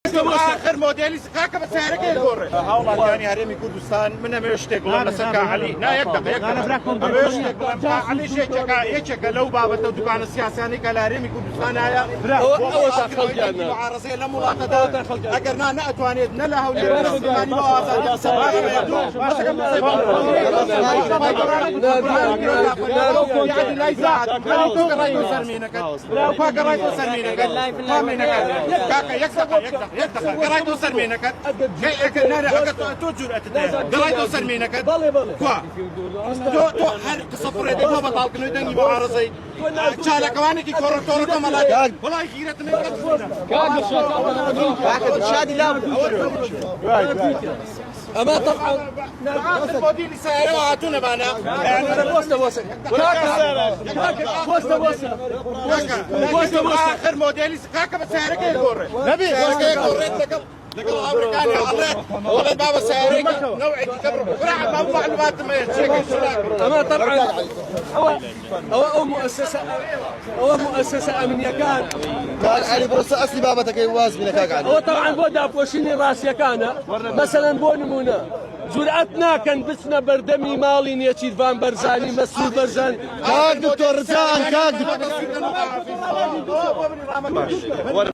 آخر موديلی سکاک به سهرگی گوره. هاولا یعنی هرمی کردستان من نمیشته گلم نسکا علی. نه یک دقیقه. نمیشته گلم علی شیء لو بابت دکان سیاسانی کلا هرمی کردستان آیا. أو تخلق جانا. معارضة لا ملاحظة. أجر نأتوانيد نلا هولي مسلماني مواصل سبعة يعني لا يزعل. أنا فقرأي سلمينك. فقرأي سلمينك. يكتب قرأي توصل مينك قرأي توصل مينك تو هر تصفر يدي ما بطالك إنه يدني معارضي شاله كواني كي كورتورو كمالا والله يجيرت من شادي لا أما طبعا الموديل سعره وعاتونا بانا يعني بوسة آخر موديل سكاكا بسعره كي يقول نبي لكن الامريكاني حضرت والله بابا سعري نوعي كبر وراح ما معلومات ما يتشكل شلاك اما طبعا هو مؤسسه امنيه كان علي بروس اصلي بابتك يواز من كاك علي هو طبعا بودا بوشيني راس يكانا مثلا بونمونا جرأتنا كان بسنا بردمي مالي نيتشيد فان برزاني مسؤول برزان كاك دكتور رزان كاك